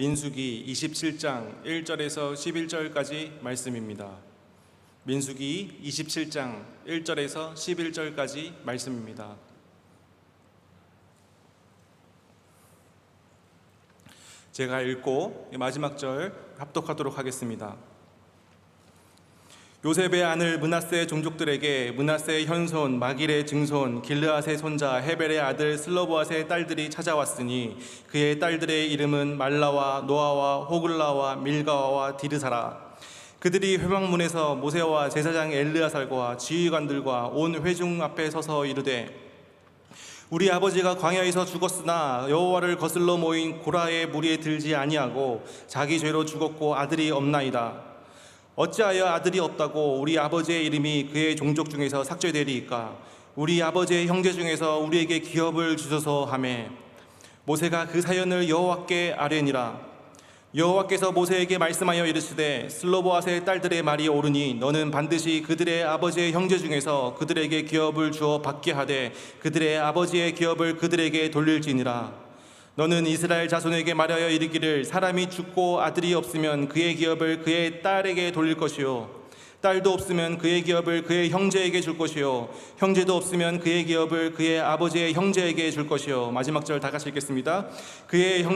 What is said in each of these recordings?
민수기 27장 1절에서 11절까지 말씀입니다. 민수기 27장 1절에서 11절까지 말씀입니다. 제가 읽고 마지막 절 합독하도록 하겠습니다. 요셉의 아들 므낫세 종족들에게 므낫세의 현손 마길의 증손 길르앗의 손자 헤벨의 아들 슬로보앗의 딸들이 찾아왔으니 그의 딸들의 이름은 말라와 노아와 호글라와 밀가와와 디르사라. 그들이 회막문에서 모세와 제사장 엘르아살과 지휘관들과 온 회중 앞에 서서 이르되 우리 아버지가 광야에서 죽었으나 여호와를 거슬러 모인 고라의 무리에 들지 아니하고 자기 죄로 죽었고 아들이 없나이다. 어찌하여 아들이 없다고 우리 아버지의 이름이 그의 종족 중에서 삭제되리이까? 우리 아버지의 형제 중에서 우리에게 기업을 주소서 하매 모세가 그 사연을 여호와께 아뢰니라. 여호와께서 모세에게 말씀하여 이르시되 슬로보앗의 딸들의 말이 옳으니 너는 반드시 그들의 아버지의 형제 중에서 그들에게 기업을 주어 받게 하되 그들의 아버지의 기업을 그들에게 돌릴지니라. 너는 이스라엘 자손에게 말하여 이르기를 사람이 죽고 아들이 없으면 그의 기업을 그의 딸에게 돌릴 것이요 딸도 없으면 그의 기업을 그의 형제에게 줄 것이요 형제도 없으면 그의 기업을 그의 아버지의 형제에게 줄 것이요. 마지막 절 다 같이 읽겠습니다. 그의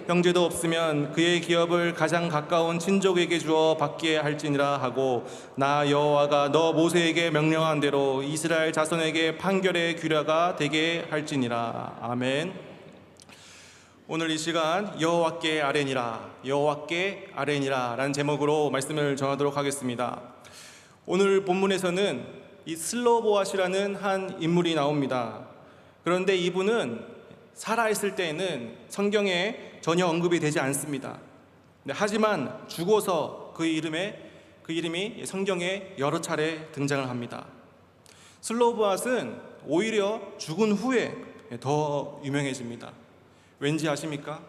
형제도 없으면 그의 기업을 가장 가까운 친족에게 주어 받게 할지니라 하고 나 여호와가 너 모세에게 명령한 대로 이스라엘 자손에게 판결의 규례가 되게 할지니라. 아멘. 오늘 이 시간 여호와께 아뢰니라 여호와께 아뢰니라 라는 제목으로 말씀을 전하도록 하겠습니다. 오늘 본문에서는 이 슬로보앗이라는 한 인물이 나옵니다. 그런데 이분은 살아있을 때에는 성경에 전혀 언급이 되지 않습니다. 하지만 죽어서 그 이름이 성경에 여러 차례 등장을 합니다. 슬로보앗은 오히려 죽은 후에 더 유명해집니다. 왠지 아십니까?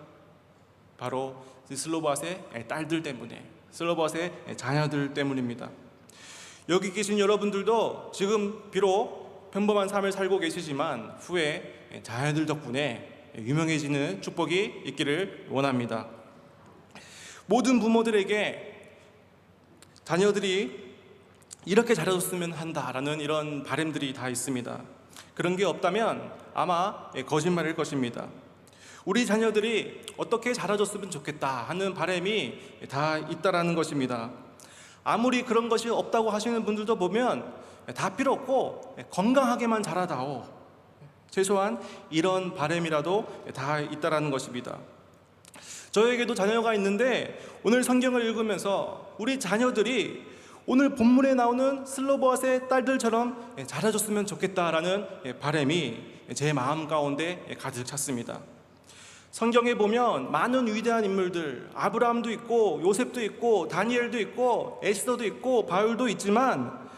바로 슬로보앗의 딸들 때문에, 슬로보앗의 자녀들 때문입니다. 여기 계신 여러분들도 지금 비록 평범한 삶을 살고 계시지만 후에 자녀들 덕분에 유명해지는 축복이 있기를 원합니다. 모든 부모들에게 자녀들이 이렇게 자라줬으면 한다라는 이런 바람들이 다 있습니다. 그런 게 없다면 아마 거짓말일 것입니다. 우리 자녀들이 어떻게 자라줬으면 좋겠다 하는 바람이 다 있다라는 것입니다. 아무리 그런 것이 없다고 하시는 분들도 보면 다 필요 없고 건강하게만 자라다오, 최소한 이런 바람이라도 다 있다라는 것입니다. 저에게도 자녀가 있는데 오늘 성경을 읽으면서 우리 자녀들이 오늘 본문에 나오는 슬로보앗의 딸들처럼 자라줬으면 좋겠다라는 바람이 제 마음 가운데 가득 찼습니다. 성경에 보면 많은 위대한 인물들, 아브라함도 있고 요셉도 있고 다니엘도 있고 에스더도 있고 바울도 있지만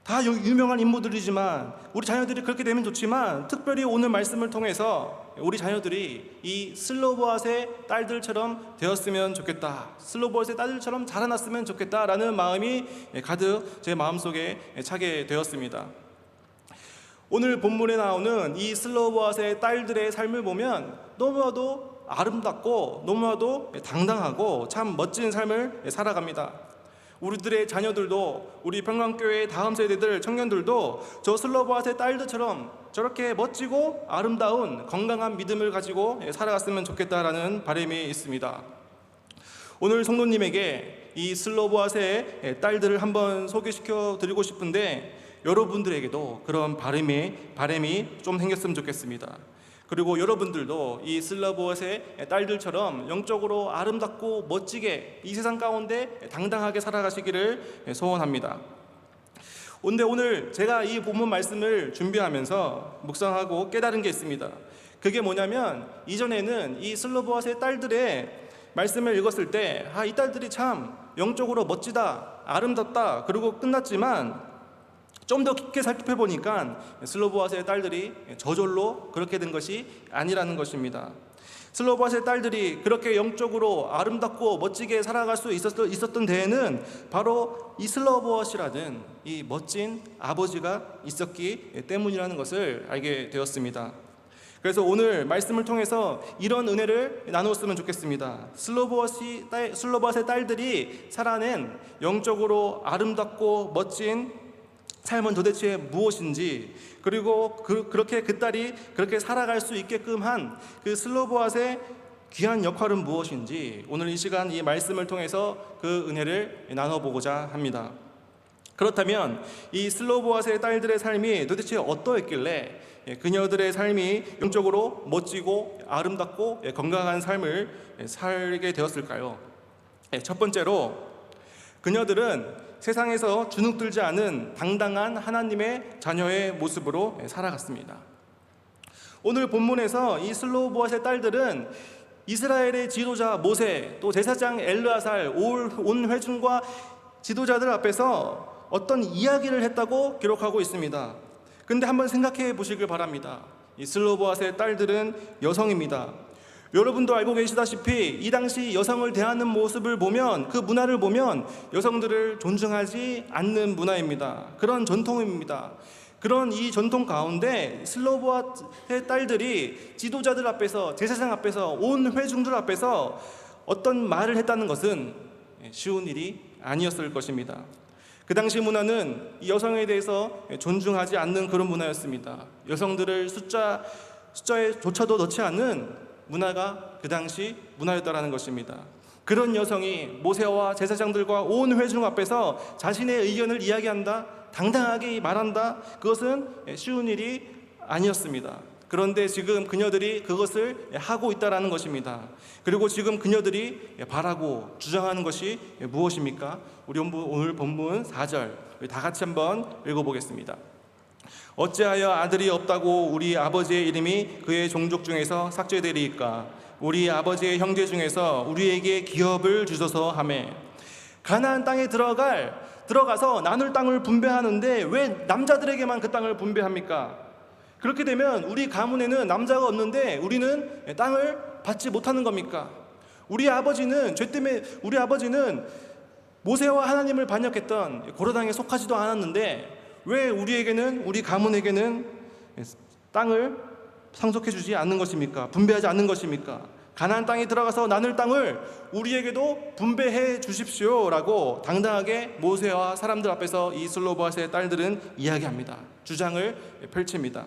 다 유명한 인물들이지만 우리 자녀들이 그렇게 되면 좋지만 특별히 오늘 말씀을 통해서 우리 자녀들이 이 슬로보앗의 딸들처럼 되었으면 좋겠다, 슬로보앗의 딸들처럼 자라났으면 좋겠다라는 마음이 가득 제 마음속에 차게 되었습니다. 오늘 본문에 나오는 이 슬로보앗의 딸들의 삶을 보면 너무나도 아름답고 너무나도 당당하고 참 멋진 삶을 살아갑니다. 우리들의 자녀들도, 우리 평강교회 다음 세대들 청년들도 저 슬로보앗의 딸들처럼 저렇게 멋지고 아름다운 건강한 믿음을 가지고 살아갔으면 좋겠다라는 바람이 있습니다. 오늘 성도님에게 이 슬로보앗의 딸들을 한번 소개시켜 드리고 싶은데 여러분들에게도 그런 바람이 좀 생겼으면 좋겠습니다. 그리고 여러분들도 이 슬로보앗의 딸들처럼 영적으로 아름답고 멋지게 이 세상 가운데 당당하게 살아가시기를 소원합니다. 근데 오늘 제가 이 본문 말씀을 준비하면서 묵상하고 깨달은 게 있습니다. 그게 뭐냐면 이전에는 이 슬로보앗의 딸들의 말씀을 읽었을 때 이 딸들이 참 영적으로 멋지다, 아름답다, 그리고 끝났지만 좀 더 깊게 살펴보니까 슬로보앗의 딸들이 저절로 그렇게 된 것이 아니라는 것입니다. 슬로보앗의 딸들이 그렇게 영적으로 아름답고 멋지게 살아갈 수 있었던 데에는 바로 이 슬로보앗이라는 이 멋진 아버지가 있었기 때문이라는 것을 알게 되었습니다. 그래서 오늘 말씀을 통해서 이런 은혜를 나누었으면 좋겠습니다. 슬로보아스의 딸들이 살아낸 영적으로 아름답고 멋진 삶은 도대체 무엇인지, 그리고 그렇게 그 딸이 그렇게 살아갈 수 있게끔 한 그 슬로보아스의 귀한 역할은 무엇인지, 오늘 이 시간 이 말씀을 통해서 그 은혜를 나눠보고자 합니다. 그렇다면 이 슬로보아스의 딸들의 삶이 도대체 어떠했길래 그녀들의 삶이 영적으로 멋지고 아름답고 건강한 삶을 살게 되었을까요? 첫 번째로, 그녀들은 세상에서 주눅들지 않은 당당한 하나님의 자녀의 모습으로 살아갔습니다. 오늘 본문에서 이 슬로보아스의 딸들은 이스라엘의 지도자 모세, 또 제사장 엘르아살, 온 회중과 지도자들 앞에서 어떤 이야기를 했다고 기록하고 있습니다. 근데 한번 생각해 보시길 바랍니다. 이 슬로보아스의 딸들은 여성입니다. 여러분도 알고 계시다시피 이 당시 여성을 대하는 모습을 보면, 그 문화를 보면 여성들을 존중하지 않는 문화입니다. 그런 전통입니다. 그런 이 전통 가운데 슬로보아스의 딸들이 지도자들 앞에서, 제사장 앞에서, 온 회중들 앞에서 어떤 말을 했다는 것은 쉬운 일이 아니었을 것입니다. 그 당시 문화는 이 여성에 대해서 존중하지 않는 그런 문화였습니다. 여성들을 숫자에조차도 넣지 않는 문화가 그 당시 문화였다라는 것입니다. 그런 여성이 모세와 제사장들과 온 회중 앞에서 자신의 의견을 이야기한다, 당당하게 말한다, 그것은 쉬운 일이 아니었습니다. 그런데 지금 그녀들이 그것을 하고 있다라는 것입니다. 그리고 지금 그녀들이 바라고 주장하는 것이 무엇입니까? 우리 오늘 본문 4절 다 같이 한번 읽어보겠습니다. 어찌하여 아들이 없다고 우리 아버지의 이름이 그의 종족 중에서 삭제되리이까? 우리 아버지의 형제 중에서 우리에게 기업을 주소서 하매. 가나안 땅에 들어가서 나눌 땅을 분배하는데 왜 남자들에게만 그 땅을 분배합니까? 그렇게 되면 우리 가문에는 남자가 없는데 우리는 땅을 받지 못하는 겁니까? 우리 아버지는 죄 때문에, 우리 아버지는 모세와 하나님을 반역했던 고려당에 속하지도 않았는데 왜 우리 가문에게는 땅을 상속해 주지 않는 것입니까? 분배하지 않는 것입니까? 가나안 땅에 들어가서 나눌 땅을 우리에게도 분배해 주십시오라고 당당하게 모세와 사람들 앞에서 이 슬로보아스의 딸들은 이야기합니다. 주장을 펼칩니다.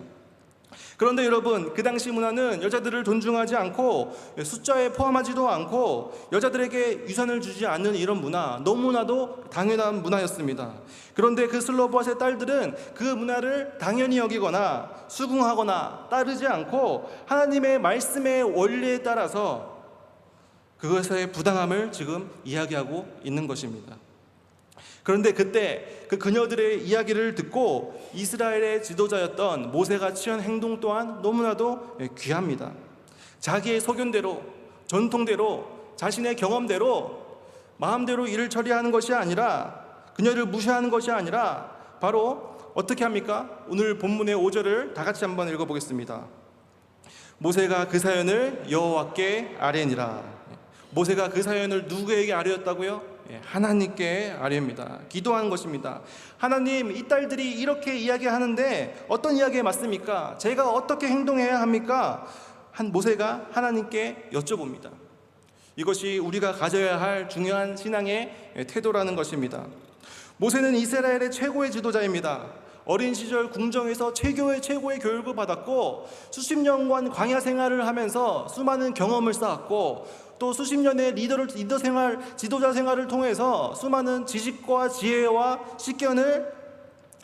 그런데 여러분, 그 당시 문화는 여자들을 존중하지 않고 숫자에 포함하지도 않고 여자들에게 유산을 주지 않는 이런 문화, 너무나도 당연한 문화였습니다. 그런데 그 슬로보아스의 딸들은 그 문화를 당연히 여기거나 수긍하거나 따르지 않고 하나님의 말씀의 원리에 따라서 그것의 부당함을 지금 이야기하고 있는 것입니다. 그런데 그때 그 그녀들의 이야기를 듣고 이스라엘의 지도자였던 모세가 취한 행동 또한 너무나도 귀합니다. 자기의 소견대로, 전통대로, 자신의 경험대로 마음대로 일을 처리하는 것이 아니라, 그녀를 무시하는 것이 아니라 바로 어떻게 합니까? 오늘 본문의 5절을 다 같이 한번 읽어보겠습니다. 모세가 그 사연을 여호와께 아뢰니라. 모세가 그 사연을 누구에게 아뢰었다고요? 하나님께 아뢰입니다. 기도하는 것입니다. 하나님, 이 딸들이 이렇게 이야기하는데 어떤 이야기에 맞습니까? 제가 어떻게 행동해야 합니까? 모세가 하나님께 여쭤봅니다. 이것이 우리가 가져야 할 중요한 신앙의 태도라는 것입니다. 모세는 이스라엘의 최고의 지도자입니다. 어린 시절 궁정에서 최고의 교육을 받았고 수십 년간 광야 생활을 하면서 수많은 경험을 쌓았고 또 수십 년의 지도자 생활을 통해서 수많은 지식과 지혜와 식견을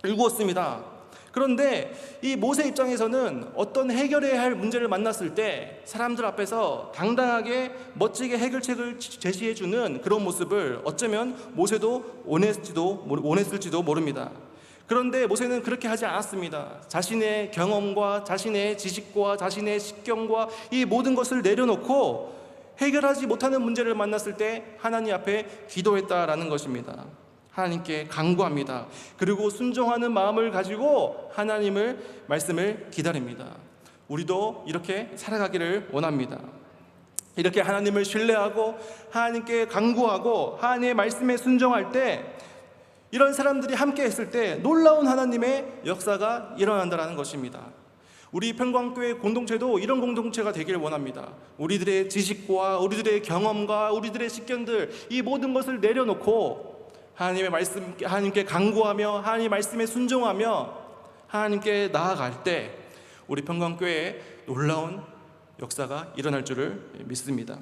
일구었습니다. 그런데 이 모세 입장에서는 어떤 해결해야 할 문제를 만났을 때 사람들 앞에서 당당하게 멋지게 해결책을 제시해주는 그런 모습을 어쩌면 모세도 원했을지도 모릅니다. 그런데 모세는 그렇게 하지 않았습니다. 자신의 경험과 자신의 지식과 자신의 식견과 이 모든 것을 내려놓고 해결하지 못하는 문제를 만났을 때 하나님 앞에 기도했다라는 것입니다. 하나님께 간구합니다. 그리고 순종하는 마음을 가지고 하나님의 말씀을 기다립니다. 우리도 이렇게 살아가기를 원합니다. 이렇게 하나님을 신뢰하고 하나님께 간구하고 하나님의 말씀에 순종할 때, 이런 사람들이 함께 했을 때 놀라운 하나님의 역사가 일어난다는 것입니다. 우리 평광교회 공동체도 이런 공동체가 되길 원합니다. 우리들의 지식과 우리들의 경험과 우리들의 식견들, 이 모든 것을 내려놓고 하나님의 말씀, 하나님께 간구하며 하나님의 말씀에 순종하며 하나님께 나아갈 때 우리 평광교회에 놀라운 역사가 일어날 줄을 믿습니다.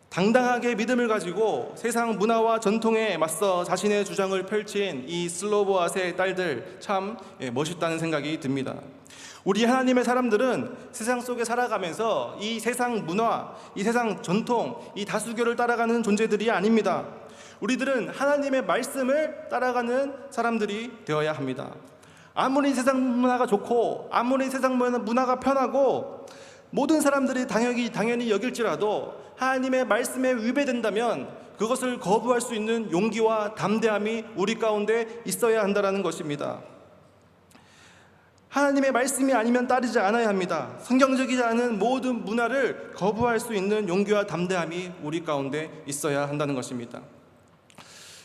당당하게 믿음을 가지고 세상 문화와 전통에 맞서 자신의 주장을 펼친 이 슬로보아스의 딸들, 참 멋있다는 생각이 듭니다. 우리 하나님의 사람들은 세상 속에 살아가면서 이 세상 문화, 이 세상 전통, 이 다수교를 따라가는 존재들이 아닙니다. 우리들은 하나님의 말씀을 따라가는 사람들이 되어야 합니다. 아무리 세상 문화가 좋고 아무리 세상 문화가 편하고 모든 사람들이 당연히 여길지라도 하나님의 말씀에 위배된다면 그것을 거부할 수 있는 용기와 담대함이 우리 가운데 있어야 한다는 것입니다. 하나님의 말씀이 아니면 따르지 않아야 합니다. 성경적이지 않은 모든 문화를 거부할 수 있는 용기와 담대함이 우리 가운데 있어야 한다는 것입니다.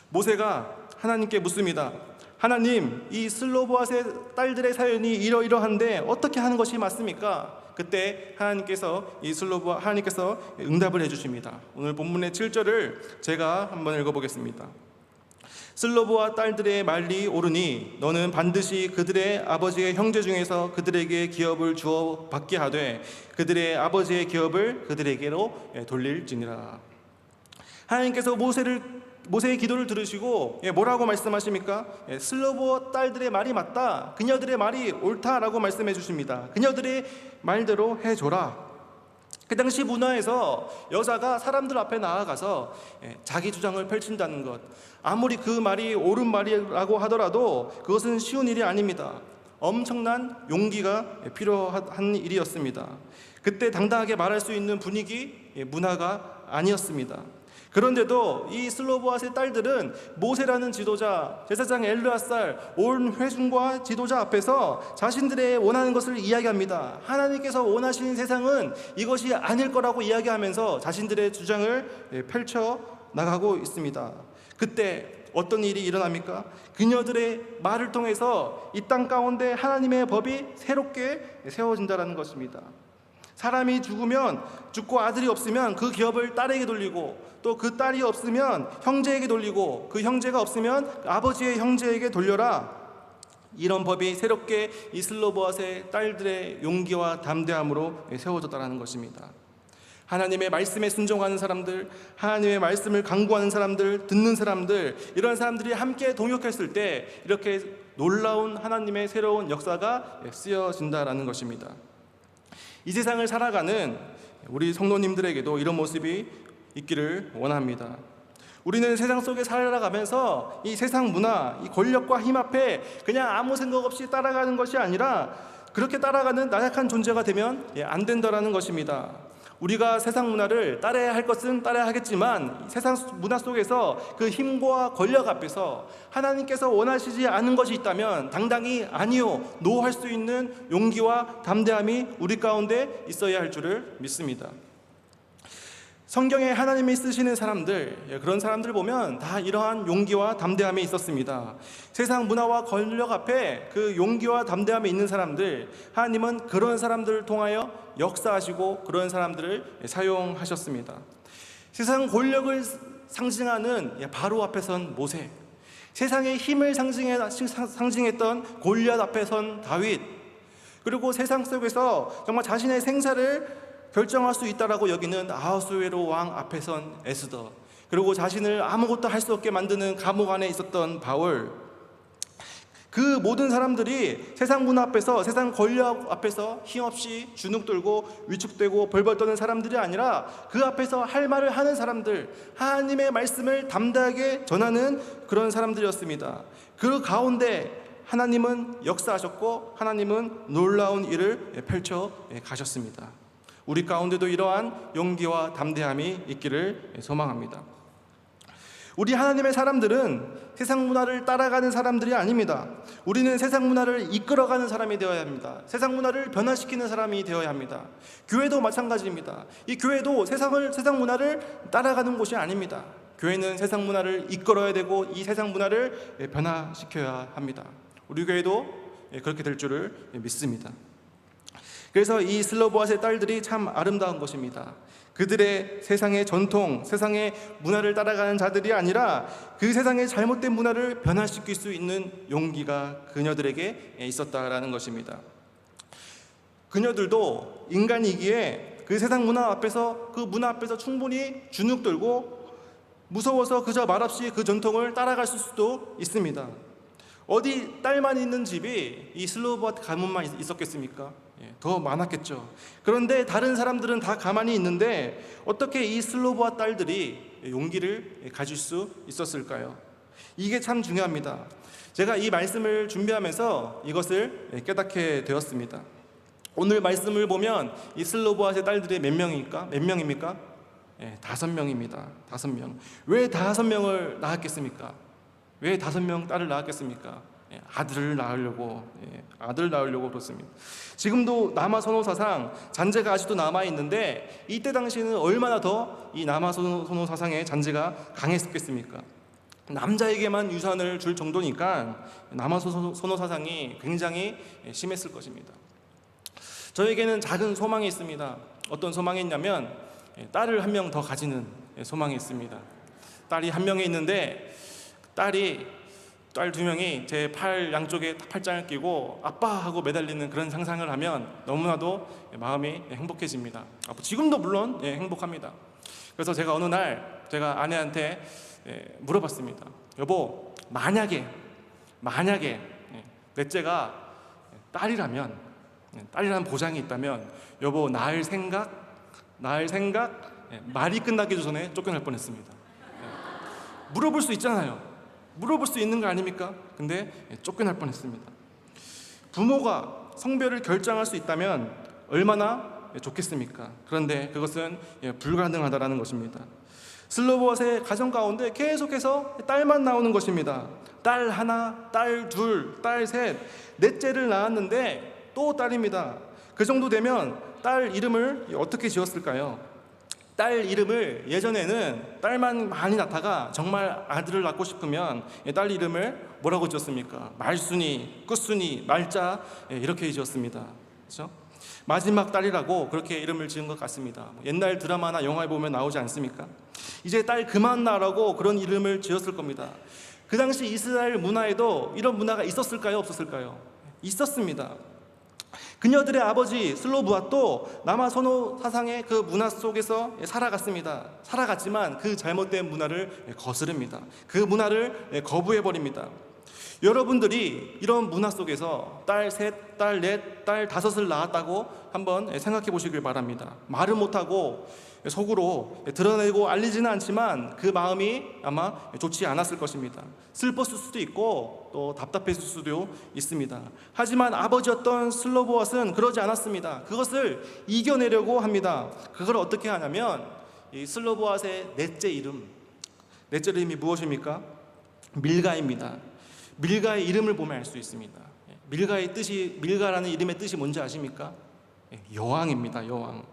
모세가 하나님께 묻습니다. 하나님, 이 슬로보아스의 딸들의 사연이 이러이러한데 어떻게 하는 것이 맞습니까? 그때 하나님께서 응답을 해주십니다. 오늘 본문의 7절을 제가 한번 읽어보겠습니다. 슬로보아 딸들의 말이 옳으니 너는 반드시 그들의 아버지의 형제 중에서 그들에게 기업을 주어 받게 하되 그들의 아버지의 기업을 그들에게로 돌릴지니라. 하나님께서 모세의 기도를 들으시고 뭐라고 말씀하십니까? 슬로보아 딸들의 말이 맞다, 그녀들의 말이 옳다라고 말씀해 주십니다. 그녀들의 말대로 해줘라. 그 당시 문화에서 여자가 사람들 앞에 나아가서 자기 주장을 펼친다는 것, 아무리 그 말이 옳은 말이라고 하더라도 그것은 쉬운 일이 아닙니다. 엄청난 용기가 필요한 일이었습니다. 그때 당당하게 말할 수 있는 분위기, 문화가 아니었습니다. 그런데도 이 슬로보아스의 딸들은 모세라는 지도자, 제사장 엘르앗살, 온 회중과 지도자 앞에서 자신들의 원하는 것을 이야기합니다. 하나님께서 원하시는 세상은 이것이 아닐 거라고 이야기하면서 자신들의 주장을 펼쳐 나가고 있습니다. 그때 어떤 일이 일어납니까? 그녀들의 말을 통해서 이 땅 가운데 하나님의 법이 새롭게 세워진다는 것입니다. 사람이 죽고 아들이 없으면 그 기업을 딸에게 돌리고 또 그 딸이 없으면 형제에게 돌리고 그 형제가 없으면 아버지의 형제에게 돌려라. 이런 법이 새롭게 이 슬로보아스의 딸들의 용기와 담대함으로 세워졌다는 것입니다. 하나님의 말씀에 순종하는 사람들, 하나님의 말씀을 강구하는 사람들, 듣는 사람들, 이런 사람들이 함께 동역했을 때 이렇게 놀라운 하나님의 새로운 역사가 쓰여진다는 것입니다. 이 세상을 살아가는 우리 성도님들에게도 이런 모습이 있기를 원합니다. 우리는 세상 속에 살아가면서 이 세상 문화, 이 권력과 힘 앞에 그냥 아무 생각 없이 따라가는 것이 아니라 그렇게 따라가는 나약한 존재가 되면 안 된다는 것입니다. 우리가 세상 문화를 따라야 할 것은 따라야 하겠지만 세상 문화 속에서 그 힘과 권력 앞에서 하나님께서 원하시지 않은 것이 있다면 당당히 아니요, 노할 수 있는 용기와 담대함이 우리 가운데 있어야 할 줄을 믿습니다. 성경에 하나님이 쓰시는 사람들, 그런 사람들 보면 다 이러한 용기와 담대함이 있었습니다. 세상 문화와 권력 앞에 그 용기와 담대함이 있는 사람들, 하나님은 그런 사람들을 통하여 역사하시고 그런 사람들을 사용하셨습니다. 세상 권력을 상징하는 바로 앞에 선 모세, 세상의 힘을 상징했던 골리앗 앞에 선 다윗, 그리고 세상 속에서 정말 자신의 생사를 결정할 수 있다라고 여기는 아하수에로 왕 앞에 선 에스더, 그리고 자신을 아무것도 할 수 없게 만드는 감옥 안에 있었던 바울, 그 모든 사람들이 세상 문화 앞에서, 세상 권력 앞에서 힘없이 주눅 들고 위축되고 벌벌 떠는 사람들이 아니라 그 앞에서 할 말을 하는 사람들, 하나님의 말씀을 담대하게 전하는 그런 사람들이었습니다. 그 가운데 하나님은 역사하셨고 하나님은 놀라운 일을 펼쳐 가셨습니다. 우리 가운데도 이러한 용기와 담대함이 있기를 소망합니다. 우리 하나님의 사람들은 세상 문화를 따라가는 사람들이 아닙니다. 우리는 세상 문화를 이끌어가는 사람이 되어야 합니다. 세상 문화를 변화시키는 사람이 되어야 합니다. 교회도 마찬가지입니다. 이 교회도 세상 문화를 따라가는 곳이 아닙니다. 교회는 세상 문화를 이끌어야 되고 이 세상 문화를 변화시켜야 합니다. 우리 교회도 그렇게 될 줄을 믿습니다. 그래서 이 슬로보아스의 딸들이 참 아름다운 것입니다. 그들의 세상의 전통, 세상의 문화를 따라가는 자들이 아니라 그 세상의 잘못된 문화를 변화시킬 수 있는 용기가 그녀들에게 있었다라는 것입니다. 그녀들도 인간이기에 그 세상 문화 앞에서, 그 문화 앞에서 충분히 주눅들고 무서워서 그저 말없이 그 전통을 따라갈 수도 있습니다. 어디 딸만 있는 집이 이 슬로보아스 가문만 있었겠습니까? 더 많았겠죠. 그런데 다른 사람들은 다 가만히 있는데 어떻게 이 슬로보아 딸들이 용기를 가질 수 있었을까요? 이게 참 중요합니다. 제가 이 말씀을 준비하면서 이것을 깨닫게 되었습니다. 오늘 말씀을 보면 이 슬로보아스의 딸들이 몇 명입니까? 5명입니다. 5명. 왜 5명을 낳았겠습니까? 왜 5명 딸을 낳았겠습니까? 아들을 낳으려고 그렇습니다. 지금도 남아 선호 사상 잔재가 아직도 남아 있는데 이때 당시에는 얼마나 더 이 남아 선호 사상의 잔재가 강했겠습니까? 남자에게만 유산을 줄 정도니까 남아 선호 사상이 굉장히 심했을 것입니다. 저에게는 작은 소망이 있습니다. 어떤 소망이 있냐면 딸을 1명 더 가지는 소망이 있습니다. 딸이 1명이 있는데 딸 2명이 제 팔 양쪽에 팔짱을 끼고 아빠 하고 매달리는 그런 상상을 하면 너무나도 마음이 행복해집니다. 지금도 물론 행복합니다. 그래서 제가 어느 날 제가 아내한테 물어봤습니다. 여보, 만약에 넷째가 딸이라는 보장이 있다면 여보 낳을 생각 말이 끝나기 전에 쫓겨날 뻔했습니다. 물어볼 수 있잖아요. 물어볼 수 있는 거 아닙니까? 근데 쫓겨날 뻔했습니다. 부모가 성별을 결정할 수 있다면 얼마나 좋겠습니까? 그런데 그것은 불가능하다라는 것입니다. 슬로보아스의 가정 가운데 계속해서 딸만 나오는 것입니다. 딸 하나, 딸 둘, 딸 셋, 넷째를 낳았는데 또 딸입니다. 그 정도 되면 딸 이름을 어떻게 지었을까요? 딸 이름을 예전에는 딸만 많이 낳다가 정말 아들을 낳고 싶으면 딸 이름을 뭐라고 지었습니까? 말순이, 끝순이, 말자 이렇게 지었습니다. 그렇죠? 마지막 딸이라고 그렇게 이름을 지은 것 같습니다. 옛날 드라마나 영화에 보면 나오지 않습니까? 이제 딸 그만 낳으라고 그런 이름을 지었을 겁니다. 그 당시 이스라엘 문화에도 이런 문화가 있었을까요? 없었을까요? 있었습니다. 그녀들의 아버지 슬로보아도 남아 선호 사상의 그 문화 속에서 살아갔지만 그 잘못된 문화를 거스릅니다. 그 문화를 거부해버립니다. 여러분들이 이런 문화 속에서 딸 셋, 딸 넷, 딸 5을 낳았다고 한번 생각해 보시길 바랍니다. 말을 못하고 속으로 드러내고 알리지는 않지만 그 마음이 아마 좋지 않았을 것입니다. 슬펐을 수도 있고 또 답답했을 수도 있습니다. 하지만 아버지였던 슬로보아스는 그러지 않았습니다. 그것을 이겨내려고 합니다. 그걸 어떻게 하냐면 이 슬로보아스의 넷째 이름이 무엇입니까? 밀가입니다. 밀가의 이름을 보면 알 수 있습니다. 밀가라는 이름의 뜻이 뭔지 아십니까? 여왕입니다. 여왕.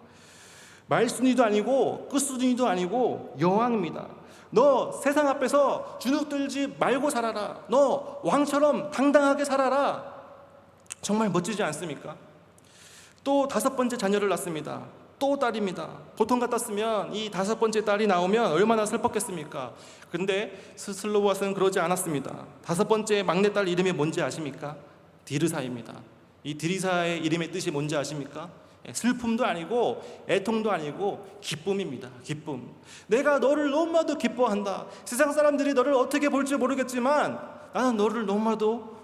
말순이도 아니고 끝순이도 아니고 여왕입니다. 너 세상 앞에서 주눅들지 말고 살아라. 너 왕처럼 당당하게 살아라. 정말 멋지지 않습니까? 또 5번째 자녀를 낳습니다. 또 딸입니다. 보통 같았으면 이 5번째 딸이 나오면 얼마나 슬펐겠습니까? 근데 슬로보아스는 그러지 않았습니다. 5번째 막내딸 이름이 뭔지 아십니까? 디르사입니다. 이 디르사의 이름의 뜻이 뭔지 아십니까? 슬픔도 아니고 애통도 아니고 기쁨입니다. 기쁨. 내가 너를 너무나도 기뻐한다. 세상 사람들이 너를 어떻게 볼지 모르겠지만 나는 너를 너무나도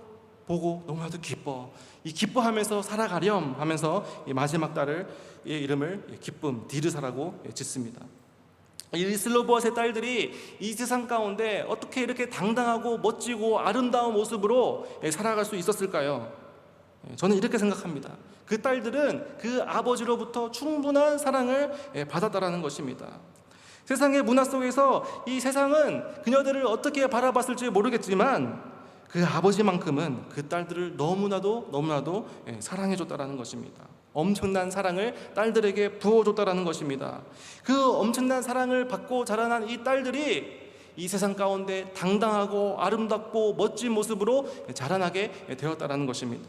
보고 너무나도 기뻐. 이 기뻐하면서 살아가렴 하면서 이 마지막 딸의 이름을 기쁨, 디르사라고 짓습니다. 이 슬로보아스의 딸들이 이 세상 가운데 어떻게 이렇게 당당하고 멋지고 아름다운 모습으로 살아갈 수 있었을까요? 저는 이렇게 생각합니다. 그 딸들은 그 아버지로부터 충분한 사랑을 받았다라는 것입니다. 세상의 문화 속에서 이 세상은 그녀들을 어떻게 바라봤을지 모르겠지만 그 아버지만큼은 그 딸들을 너무나도 사랑해줬다라는 것입니다. 엄청난 사랑을 딸들에게 부어줬다라는 것입니다. 그 엄청난 사랑을 받고 자라난 이 딸들이 이 세상 가운데 당당하고 아름답고 멋진 모습으로 자라나게 되었다는 것입니다.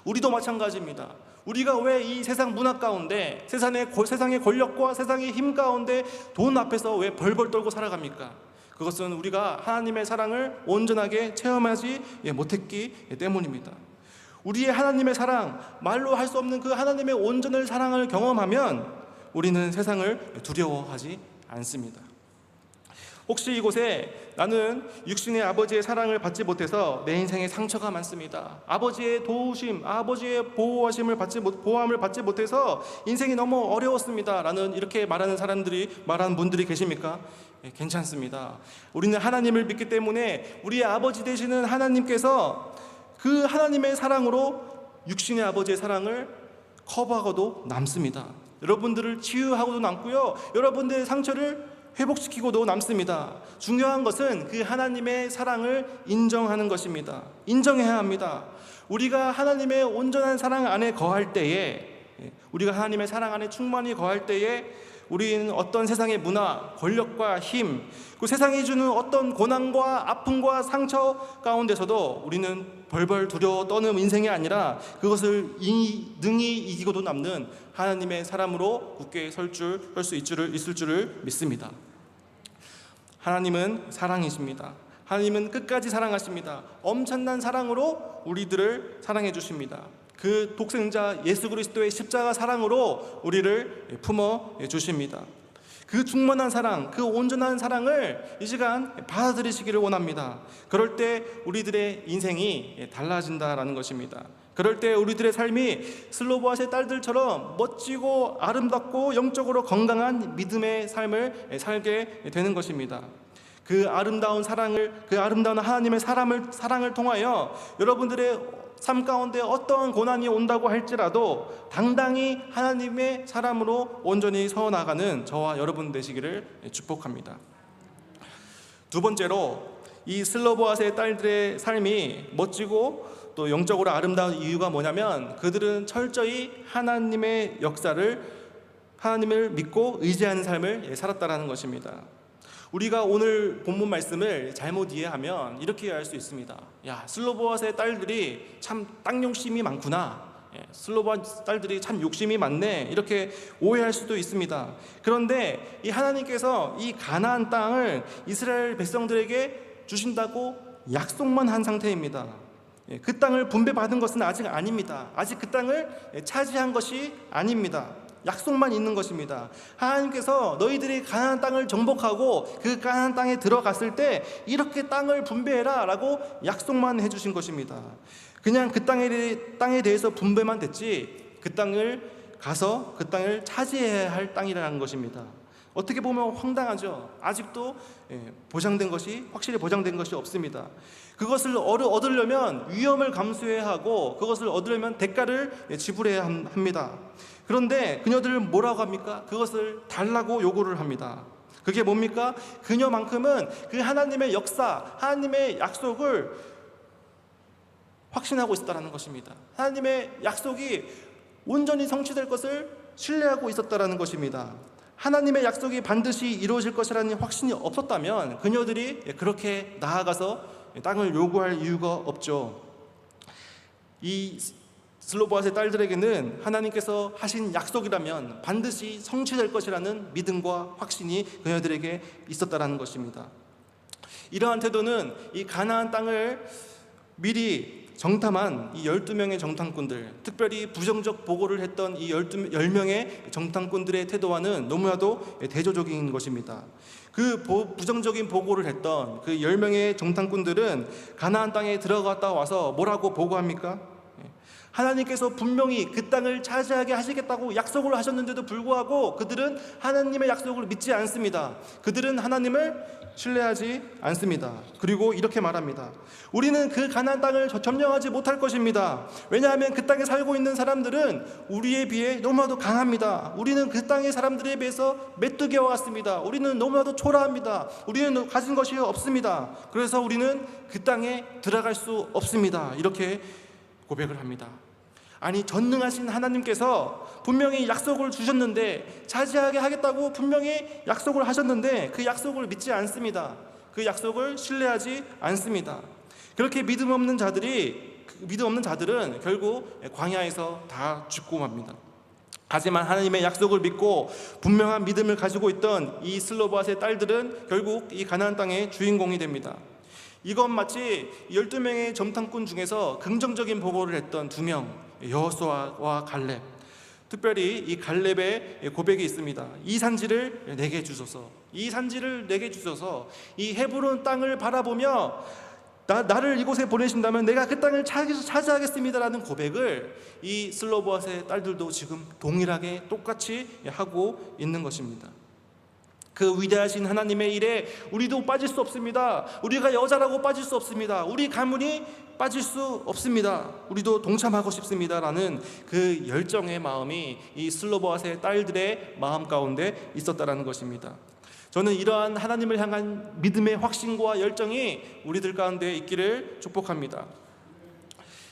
우리도 마찬가지입니다. 우리가 왜 이 세상 문화 가운데, 세상의 권력과 세상의 힘 가운데 돈 앞에서 왜 벌벌 떨고 살아갑니까? 그것은 우리가 하나님의 사랑을 온전하게 체험하지 못했기 때문입니다. 우리의 하나님의 사랑, 말로 할 수 없는 그 하나님의 온전한 사랑을 경험하면 우리는 세상을 두려워하지 않습니다. 혹시 이곳에 나는 육신의 아버지의 사랑을 받지 못해서 내 인생에 상처가 많습니다, 아버지의 도우심, 아버지의 보호함을 받지 못해서 인생이 너무 어려웠습니다 라는 이렇게 말하는 분들이 계십니까? 괜찮습니다. 우리는 하나님을 믿기 때문에 우리의 아버지 되시는 하나님께서 그 하나님의 사랑으로 육신의 아버지의 사랑을 커버하고도 남습니다. 여러분들을 치유하고도 남고요, 여러분들의 상처를 회복시키고도 남습니다. 중요한 것은 그 하나님의 사랑을 인정하는 것입니다. 인정해야 합니다. 우리가 하나님의 온전한 사랑 안에 거할 때에, 우리가 하나님의 사랑 안에 충만히 거할 때에 우리는 어떤 세상의 문화, 권력과 힘, 그 세상이 주는 어떤 고난과 아픔과 상처 가운데서도 우리는 벌벌 두려워 떠는 인생이 아니라 그것을 능히 이기고도 남는 하나님의 사람으로 굳게 설 수 있을 줄을 믿습니다. 하나님은 사랑이십니다. 하나님은 끝까지 사랑하십니다. 엄청난 사랑으로 우리들을 사랑해 주십니다. 그 독생자 예수 그리스도의 십자가 사랑으로 우리를 품어 주십니다. 그 충만한 사랑, 그 온전한 사랑을 이 시간 받아들이시기를 원합니다. 그럴 때 우리들의 인생이 달라진다라는 것입니다. 그럴 때 우리들의 삶이 슬로보아스의 딸들처럼 멋지고 아름답고 영적으로 건강한 믿음의 삶을 살게 되는 것입니다. 그 아름다운 하나님의 사랑을 통하여 여러분들의 삶 가운데 어떠한 고난이 온다고 할지라도 당당히 하나님의 사람으로 온전히 서 나가는 저와 여러분 되시기를 축복합니다. 두 번째로, 이 슬로보아스의 딸들의 삶이 멋지고 또 영적으로 아름다운 이유가 뭐냐면 그들은 철저히 하나님의 역사를, 하나님을 믿고 의지하는 삶을 살았다라는 것입니다. 우리가 오늘 본문 말씀을 잘못 이해하면 이렇게 이해할 수 있습니다. 야, 슬로보아스의 딸들이 참 땅 욕심이 많구나, 슬로보아스 딸들이 참 욕심이 많네, 이렇게 오해할 수도 있습니다. 그런데 이 하나님께서 이 가나안 땅을 이스라엘 백성들에게 주신다고 약속만 한 상태입니다. 그 땅을 분배받은 것은 아직 아닙니다. 아직 그 땅을 차지한 것이 아닙니다. 약속만 있는 것입니다. 하나님께서 너희들이 가나안 땅을 정복하고 그 가나안 땅에 들어갔을 때 이렇게 땅을 분배해라 라고 약속만 해주신 것입니다. 그냥 그 땅에 대해서 분배만 됐지 그 땅을 가서 그 땅을 차지해야 할 땅이라는 것입니다. 어떻게 보면 황당하죠. 아직도 확실히 보장된 것이 없습니다. 그것을 얻으려면 위험을 감수해야 하고 그것을 얻으려면 대가를 지불해야 합니다. 그런데 그녀들은 뭐라고 합니까? 그것을 달라고 요구를 합니다. 그게 뭡니까? 그녀만큼은 그 하나님의 역사, 하나님의 약속을 확신하고 있었다는 것입니다. 하나님의 약속이 온전히 성취될 것을 신뢰하고 있었다는 것입니다. 하나님의 약속이 반드시 이루어질 것이라는 확신이 없었다면 그녀들이 그렇게 나아가서 땅을 요구할 이유가 없죠. 이 슬로보아스의 딸들에게는 하나님께서 하신 약속이라면 반드시 성취될 것이라는 믿음과 확신이 그녀들에게 있었다는 것입니다. 이러한 태도는 이 가나안 땅을 미리 정탐한 이 12명의 정탐꾼들, 특별히 부정적 보고를 했던 이 10명의 정탐꾼들의 태도와는 너무나도 대조적인 것입니다. 그 부정적인 보고를 했던 그 10명의 정탐꾼들은 가나안 땅에 들어갔다 와서 뭐라고 보고합니까? 하나님께서 분명히 그 땅을 차지하게 하시겠다고 약속을 하셨는데도 불구하고 그들은 하나님의 약속을 믿지 않습니다. 그들은 하나님을 신뢰하지 않습니다. 그리고 이렇게 말합니다. 우리는 그 가나안 땅을 점령하지 못할 것입니다. 왜냐하면 그 땅에 살고 있는 사람들은 우리에 비해 너무나도 강합니다. 우리는 그 땅의 사람들에 비해서 메뚜기와 같습니다. 우리는 너무나도 초라합니다. 우리는 가진 것이 없습니다. 그래서 우리는 그 땅에 들어갈 수 없습니다. 이렇게 고백을 합니다. 아니, 전능하신 하나님께서 분명히 약속을 주셨는데, 차지하게 하겠다고 분명히 약속을 하셨는데 그 약속을 믿지 않습니다. 그 약속을 신뢰하지 않습니다. 그렇게 믿음 없는 자들이 믿음 없는 자들은 결국 광야에서 다 죽고 맙니다. 하지만 하나님의 약속을 믿고 분명한 믿음을 가지고 있던 이 슬로보앗의 딸들은 결국 이 가나안 땅의 주인공이 됩니다. 이건 마치 12명의 점탕꾼 중에서 긍정적인 보고를 했던 2명, 여호수아와 갈렙. 특별히 이 갈렙의 고백이 있습니다. 이 산지를 내게 주소서. 이 산지를 내게 주소서. 이 헤브론 땅을 바라보며 나를 이곳에 보내신다면 내가 그 땅을 차지하겠습니다라는 고백을 이 슬로보앗의 딸들도 지금 동일하게 똑같이 하고 있는 것입니다. 그 위대하신 하나님의 일에 우리도 빠질 수 없습니다. 우리가 여자라고 빠질 수 없습니다. 우리 가문이 빠질 수 없습니다. 우리도 동참하고 싶습니다라는 그 열정의 마음이 이 슬로보앗의 딸들의 마음 가운데 있었다라는 것입니다. 저는 이러한 하나님을 향한 믿음의 확신과 열정이 우리들 가운데 있기를 축복합니다.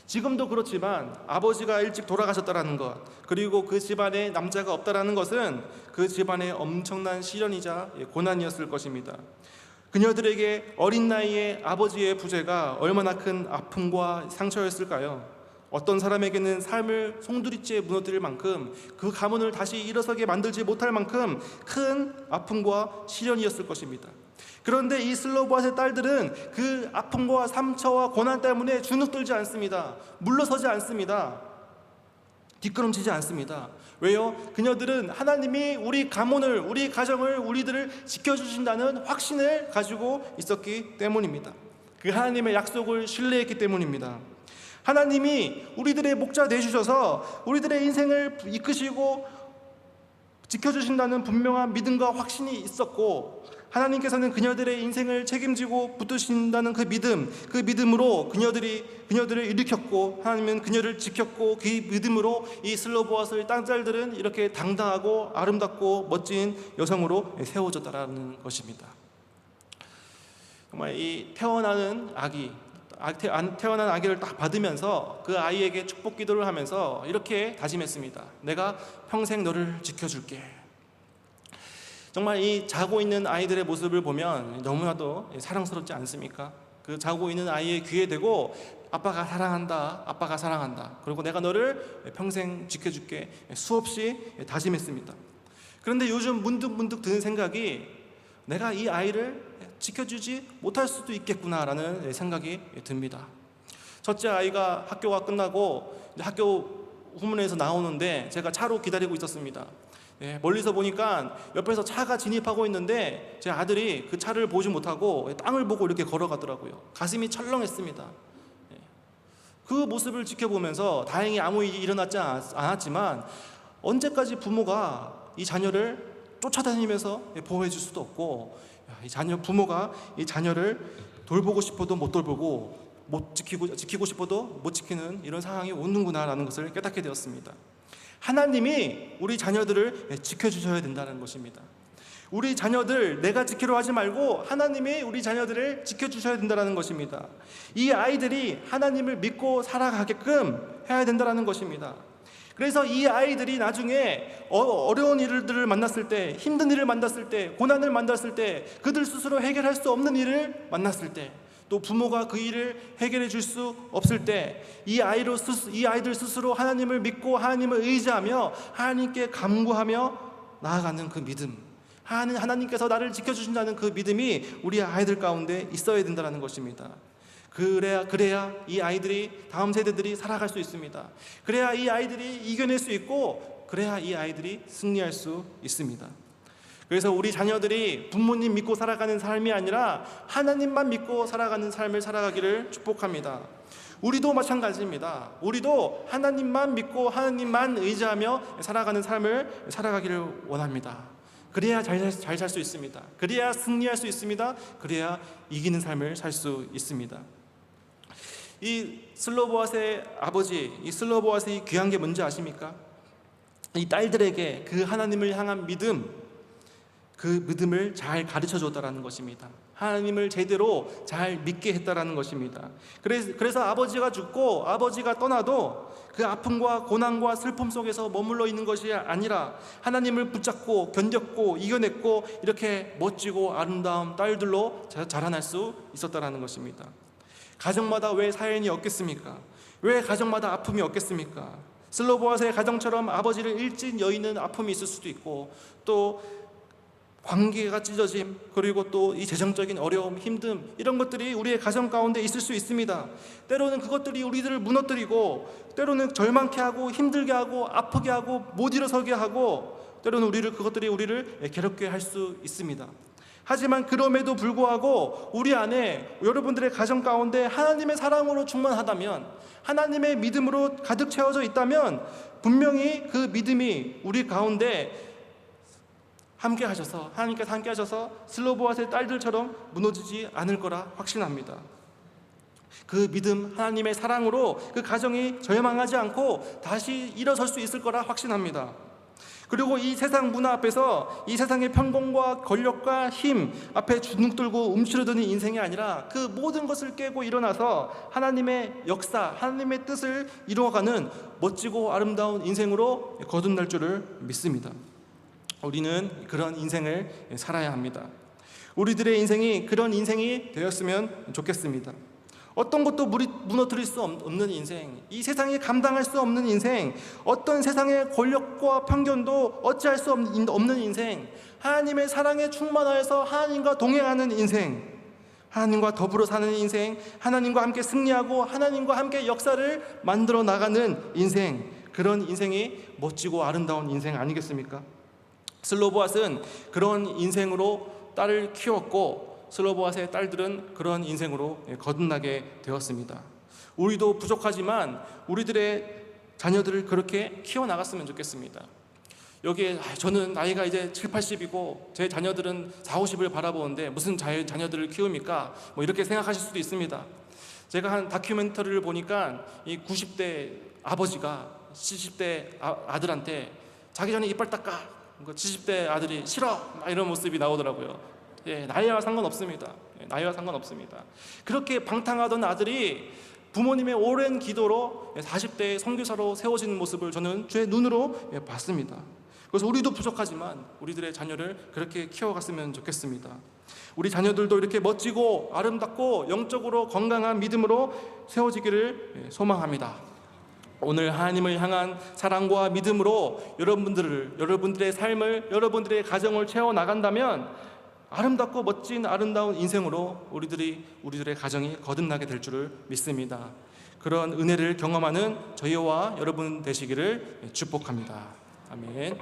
지금도 그렇지만 아버지가 일찍 돌아가셨다라는 것, 그리고 그 집안에 남자가 없다라는 것은 그 집안의 엄청난 시련이자 고난이었을 것입니다. 그녀들에게 어린 나이에 아버지의 부재가 얼마나 큰 아픔과 상처였을까요? 어떤 사람에게는 삶을 송두리째 무너뜨릴 만큼, 그 가문을 다시 일어서게 만들지 못할 만큼 큰 아픔과 시련이었을 것입니다. 그런데 이 슬로보앗의 딸들은 그 아픔과 상처와 고난 때문에 주눅들지 않습니다. 물러서지 않습니다. 뒷걸음치지 않습니다. 왜요? 그녀들은 하나님이 우리 가문을, 우리 가정을, 우리들을 지켜주신다는 확신을 가지고 있었기 때문입니다. 그 하나님의 약속을 신뢰했기 때문입니다. 하나님이 우리들의 목자 되주셔서 우리들의 인생을 이끄시고 지켜주신다는 분명한 믿음과 확신이 있었고, 하나님께서는 그녀들의 인생을 책임지고 붙드신다는 그 믿음으로 그녀들을 일으켰고, 하나님은 그녀를 지켰고, 그 믿음으로 이 슬로보앗의 딸들은 이렇게 당당하고 아름답고 멋진 여성으로 세워졌다라는 것입니다. 정말 이 태어난 아기를 딱 받으면서 그 아이에게 축복 기도를 하면서 이렇게 다짐했습니다. 내가 평생 너를 지켜줄게. 정말 이 자고 있는 아이들의 모습을 보면 너무나도 사랑스럽지 않습니까? 그 자고 있는 아이의 귀에 대고 아빠가 사랑한다, 아빠가 사랑한다, 그리고 내가 너를 평생 지켜줄게 수없이 다짐했습니다. 그런데 요즘 문득 드는 생각이, 내가 이 아이를 지켜주지 못할 수도 있겠구나라는 생각이 듭니다. 첫째 아이가 학교가 끝나고 학교 후문에서 나오는데 제가 차로 기다리고 있었습니다. 멀리서 보니까 옆에서 차가 진입하고 있는데 제 아들이 그 차를 보지 못하고 땅을 보고 이렇게 걸어가더라고요. 가슴이 철렁했습니다. 그 모습을 지켜보면서 다행히 아무 일이 일어나지 않았지만, 언제까지 부모가 이 자녀를 쫓아다니면서 보호해 줄 수도 없고, 부모가 이 자녀를 돌보고 싶어도 못 돌보고, 지키고 싶어도 못 지키는 이런 상황이 오는구나라는 것을 깨닫게 되었습니다. 하나님이 우리 자녀들을 지켜주셔야 된다는 것입니다. 우리 자녀들 내가 지키려 하지 말고 하나님이 우리 자녀들을 지켜주셔야 된다는 것입니다. 이 아이들이 하나님을 믿고 살아가게끔 해야 된다는 것입니다. 그래서 이 아이들이 나중에 어려운 일들을 만났을 때, 힘든 일을 만났을 때, 고난을 만났을 때, 그들 스스로 해결할 수 없는 일을 만났을 때, 또 부모가 그 일을 해결해 줄 수 없을 때, 이 아이들 스스로 하나님을 믿고 하나님을 의지하며 하나님께 간구하며 나아가는 그 믿음, 하나님께서 나를 지켜주신다는 그 믿음이 우리 아이들 가운데 있어야 된다는 것입니다. 그래야 이 아이들이, 다음 세대들이 살아갈 수 있습니다. 그래야 이 아이들이 이겨낼 수 있고, 그래야 이 아이들이 승리할 수 있습니다. 그래서 우리 자녀들이 부모님 믿고 살아가는 삶이 아니라 하나님만 믿고 살아가는 삶을 살아가기를 축복합니다. 우리도 마찬가지입니다. 우리도 하나님만 믿고 하나님만 의지하며 살아가는 삶을 살아가기를 원합니다. 그래야 잘 살 수 있습니다. 그래야 승리할 수 있습니다. 그래야 이기는 삶을 살 수 있습니다. 이 슬로보앗의 아버지, 이 슬로보앗의 귀한 게 뭔지 아십니까? 이 딸들에게 그 하나님을 향한 그 믿음을 잘 가르쳐 줬다라는 것입니다. 하나님을 제대로 잘 믿게 했다라는 것입니다. 그래서 아버지가 죽고 아버지가 떠나도 그 아픔과 고난과 슬픔 속에서 머물러 있는 것이 아니라 하나님을 붙잡고 견뎠고 이겨냈고 이렇게 멋지고 아름다운 딸들로 자라날 수 있었다라는 것입니다. 가정마다 왜 사연이 없겠습니까? 왜 가정마다 아픔이 없겠습니까? 슬로보아스의 가정처럼 아버지를 일찍 여의는 아픔이 있을 수도 있고, 또 관계가 찢어짐, 그리고 또 이 재정적인 어려움, 힘듦, 이런 것들이 우리의 가정 가운데 있을 수 있습니다. 때로는 그것들이 우리들을 무너뜨리고, 때로는 절망케 하고, 힘들게 하고, 아프게 하고, 못 일어서게 하고, 때로는 그것들이 우리를 괴롭게 할 수 있습니다. 하지만 그럼에도 불구하고 우리 안에, 여러분들의 가정 가운데 하나님의 사랑으로 충만하다면, 하나님의 믿음으로 가득 채워져 있다면, 분명히 그 믿음이 우리 가운데 하나님께서 함께 하셔서 슬로보아스의 딸들처럼 무너지지 않을 거라 확신합니다. 그 믿음, 하나님의 사랑으로 그 가정이 절망하지 않고 다시 일어설 수 있을 거라 확신합니다. 그리고 이 세상 문화 앞에서, 이 세상의 편공과 권력과 힘 앞에 주눅들고 움츠러드는 인생이 아니라, 그 모든 것을 깨고 일어나서 하나님의 역사, 하나님의 뜻을 이루어가는 멋지고 아름다운 인생으로 거듭날 줄을 믿습니다. 우리는 그런 인생을 살아야 합니다. 우리들의 인생이 그런 인생이 되었으면 좋겠습니다. 어떤 것도 무너뜨릴 수 없는 인생, 이 세상이 감당할 수 없는 인생, 어떤 세상의 권력과 편견도 어찌할 수 없는 인생, 하나님의 사랑에 충만하여서 하나님과 동행하는 인생, 하나님과 더불어 사는 인생, 하나님과 함께 승리하고 하나님과 함께 역사를 만들어 나가는 인생, 그런 인생이 멋지고 아름다운 인생 아니겠습니까? 슬로보아스는 그런 인생으로 딸을 키웠고, 슬로보아스의 딸들은 그런 인생으로 거듭나게 되었습니다. 우리도 부족하지만 우리들의 자녀들을 그렇게 키워나갔으면 좋겠습니다. 여기에 저는 나이가 이제 7, 80이고 제 자녀들은 4, 50을 바라보는데 무슨 자녀들을 키웁니까? 이렇게 생각하실 수도 있습니다. 제가 한 다큐멘터리를 보니까 이 90대 아버지가 70대 아들한테 자기 전에 이빨 닦아, 70대 아들이 싫어, 이런 모습이 나오더라고요. 나이와 상관없습니다. 나이와 상관없습니다. 그렇게 방탕하던 아들이 부모님의 오랜 기도로 40대의 선교사로 세워지는 모습을 저는 제 눈으로 봤습니다. 그래서 우리도 부족하지만 우리들의 자녀를 그렇게 키워갔으면 좋겠습니다. 우리 자녀들도 이렇게 멋지고 아름답고 영적으로 건강한 믿음으로 세워지기를 소망합니다. 오늘 하나님을 향한 사랑과 믿음으로 여러분들의 삶을, 여러분들의 가정을 채워나간다면 아름답고 멋진 아름다운 인생으로 우리들의 가정이 거듭나게 될 줄을 믿습니다. 그런 은혜를 경험하는 저희와 여러분 되시기를 축복합니다. 아멘.